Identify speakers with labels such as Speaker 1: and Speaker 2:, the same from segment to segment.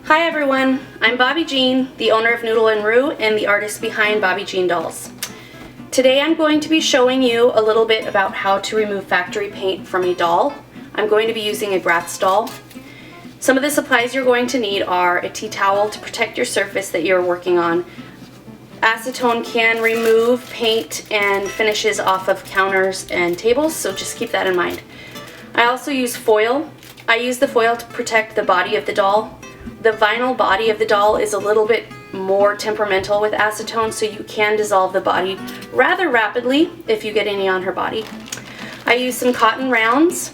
Speaker 1: Hi everyone, I'm Bobby Jean, the owner of Noodle and Roo and the artist behind Bobby Jean Dolls. Today I'm going to be showing you a little bit about how to remove factory paint from a doll. I'm going to be using a Bratz doll. Some of the supplies you're going to need are a tea towel to protect your surface that you're working on. Acetone can remove paint and finishes off of counters and tables, so just keep that in mind. I also use foil. I use the foil to protect the body of the doll. The vinyl body of the doll is a little bit more temperamental with acetone, so you can dissolve the body rather rapidly if you get any on her body. I use some cotton rounds.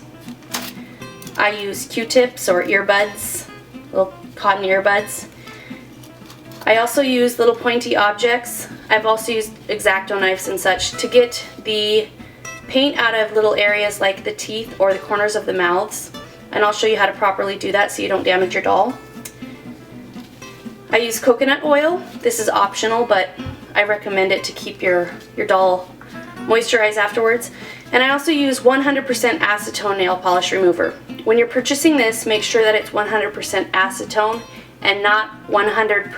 Speaker 1: I use Q-tips or earbuds, little cotton earbuds. I also use little pointy objects. I've also used X-Acto knives and such to get the paint out of little areas like the teeth or the corners of the mouths. And I'll show you how to properly do that so you don't damage your doll. I use coconut oil. This is optional, but I recommend it to keep your doll moisturized afterwards. And I also use 100% acetone nail polish remover. When you're purchasing this, make sure that it's 100% acetone and not 100%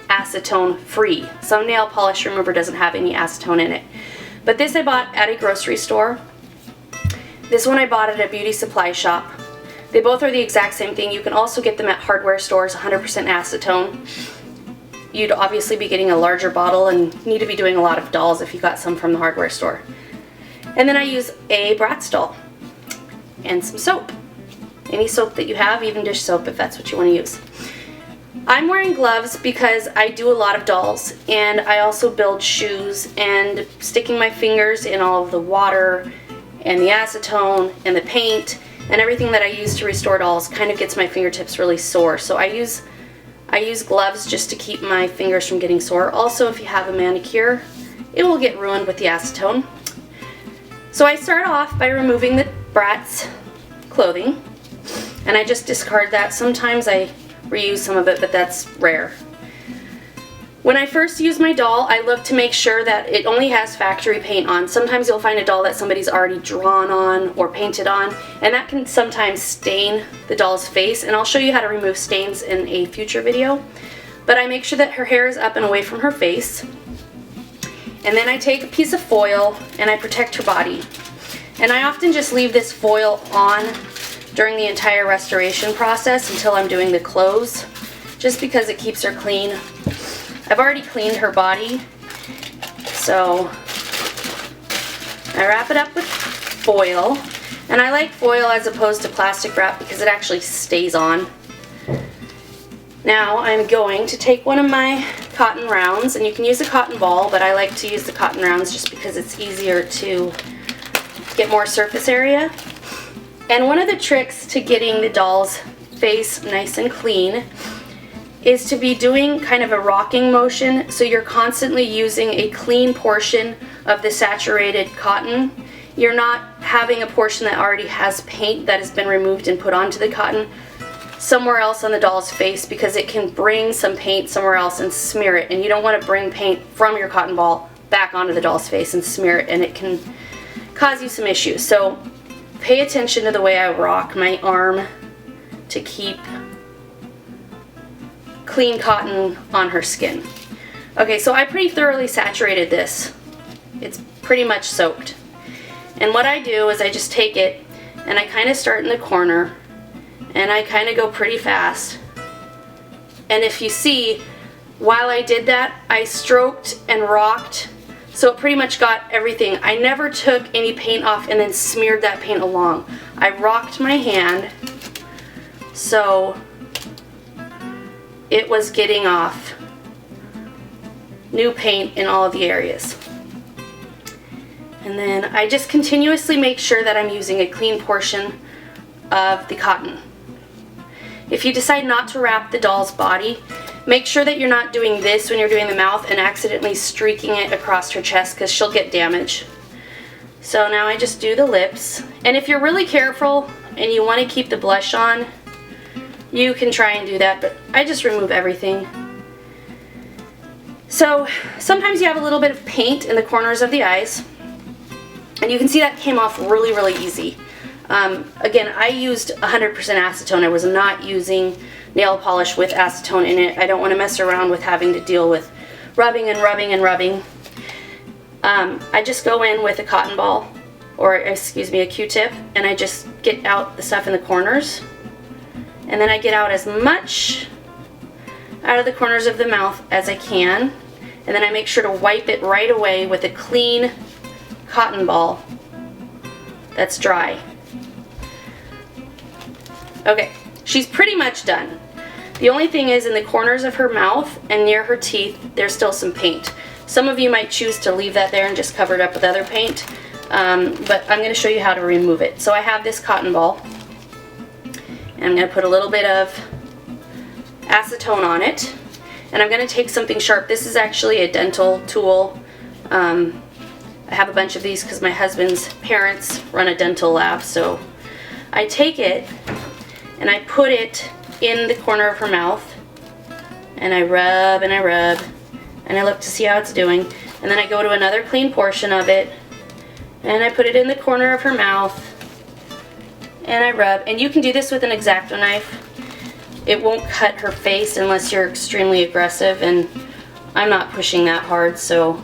Speaker 1: acetone free. Some nail polish remover doesn't have any acetone in it. But this I bought at a grocery store. This one I bought at a beauty supply shop. They both are the exact same thing. You can also get them at hardware stores, 100% acetone. You'd obviously be getting a larger bottle and need to be doing a lot of dolls if you got some from the hardware store. And then I use a Bratz doll and some soap. Any soap that you have, even dish soap if that's what you want to use. I'm wearing gloves because I do a lot of dolls and I also build shoes, and sticking my fingers in all of the water and the acetone and the paint and everything that I use to restore dolls kind of gets my fingertips really sore. So I use gloves just to keep my fingers from getting sore. Also, if you have a manicure, it will get ruined with the acetone. So I start off by removing the Bratz clothing, and I just discard that. Sometimes I reuse some of it, but that's rare. When I first use my doll, I look to make sure that it only has factory paint on. Sometimes you'll find a doll that somebody's already drawn on or painted on, and that can sometimes stain the doll's face, and I'll show you how to remove stains in a future video. But I make sure that her hair is up and away from her face. And then I take a piece of foil and I protect her body. And I often just leave this foil on during the entire restoration process until I'm doing the clothes, just because it keeps her clean. I've already cleaned her body, so I wrap it up with foil. And I like foil as opposed to plastic wrap because it actually stays on. Now I'm going to take one of my cotton rounds, and you can use a cotton ball, but I like to use the cotton rounds just because it's easier to get more surface area. And one of the tricks to getting the doll's face nice and clean is to be doing kind of a rocking motion, so you're constantly using a clean portion of the saturated cotton. You're not having a portion that already has paint that has been removed and put onto the cotton somewhere else on the doll's face, because it can bring some paint somewhere else and smear it, and you don't want to bring paint from your cotton ball back onto the doll's face and smear it, and it can cause you some issues. So pay attention to the way I rock my arm to keep clean cotton on her skin. Okay, so I pretty thoroughly saturated this. It's pretty much soaked. And what I do is I just take it and I kind of start in the corner and I kind of go pretty fast. And if you see, while I did that, I stroked and rocked, so it pretty much got everything. I never took any paint off and then smeared that paint along. I rocked my hand so it was getting off new paint in all of the areas. And then I just continuously make sure that I'm using a clean portion of the cotton. If you decide not to wrap the doll's body, make sure that you're not doing this when you're doing the mouth and accidentally streaking it across her chest, because she'll get damage. So now I just do the lips. And if you're really careful and you want to keep the blush on, you can try and do that, but I just remove everything. So sometimes you have a little bit of paint in the corners of the eyes, and you can see that came off really, really easy. Again, I used 100% acetone. I was not using nail polish with acetone in it. I don't want to mess around with having to deal with rubbing and rubbing and rubbing. I just go in with a cotton ball, or excuse me, a Q-tip, and I just get out the stuff in the corners. And then I get out as much out of the corners of the mouth as I can. And then I make sure to wipe it right away with a clean cotton ball that's dry. Okay, she's pretty much done. The only thing is, in the corners of her mouth and near her teeth, there's still some paint. Some of you might choose to leave that there and just cover it up with other paint, but I'm going to show you how to remove it. So I have this cotton ball, and I'm going to put a little bit of acetone on it, and I'm going to take something sharp. This is actually a dental tool. I have a bunch of these because my husband's parents run a dental lab, so I take it and I put it in the corner of her mouth, and I rub and I rub, and I look to see how it's doing, and then I go to another clean portion of it and I put it in the corner of her mouth and I rub. And you can do this with an X-Acto knife. It won't cut her face unless you're extremely aggressive, and I'm not pushing that hard, so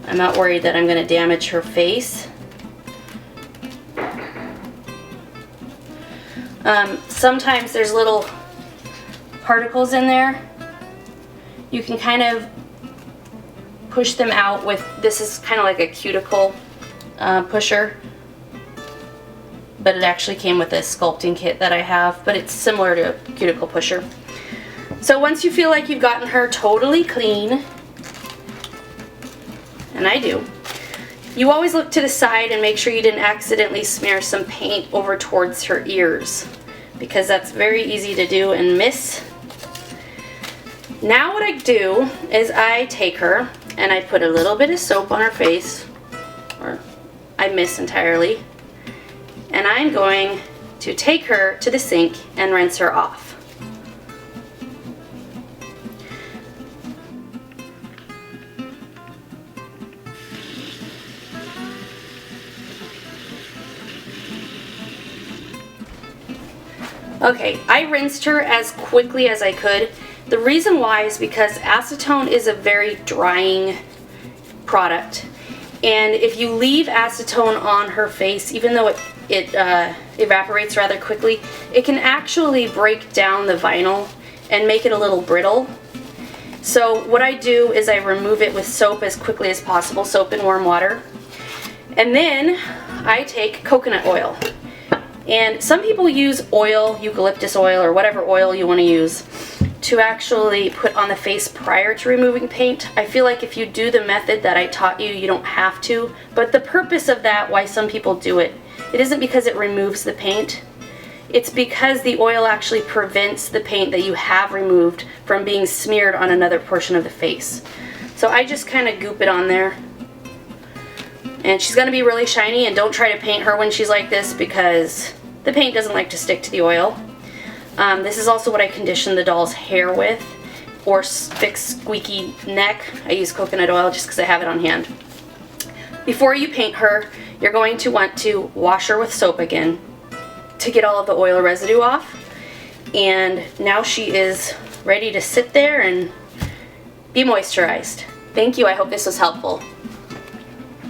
Speaker 1: I'm not worried that I'm going to damage her face. Sometimes there's little particles in there. You can kind of push them out with, this is kind of like a cuticle pusher, but it actually came with a sculpting kit that I have, but it's similar to a cuticle pusher. So once you feel like you've gotten her totally clean, and I do, you always look to the side and make sure you didn't accidentally smear some paint over towards her ears, because that's very easy to do and miss. Now what I do is I take her and I put a little bit of soap on her face, or I miss entirely, and I'm going to take her to the sink and rinse her off. Okay, I rinsed her as quickly as I could. The reason why is because acetone is a very drying product, and if you leave acetone on her face, even though it evaporates rather quickly, it can actually break down the vinyl and make it a little brittle. So what I do is I remove it with soap as quickly as possible, soap and warm water, and then I take coconut oil. And some people use oil, eucalyptus oil, or whatever oil you want to use, to actually put on the face prior to removing paint. I feel like if you do the method that I taught you, you don't have to. But the purpose of that, why some people do it, it isn't because it removes the paint. It's because the oil actually prevents the paint that you have removed from being smeared on another portion of the face. So I just kind of goop it on there. And she's going to be really shiny, and don't try to paint her when she's like this because the paint doesn't like to stick to the oil. This is also what I condition the doll's hair with, or fix squeaky neck. I use coconut oil just because I have it on hand. Before you paint her, you're going to want to wash her with soap again to get all of the oil residue off. And now she is ready to sit there and be moisturized. Thank you. I hope this was helpful.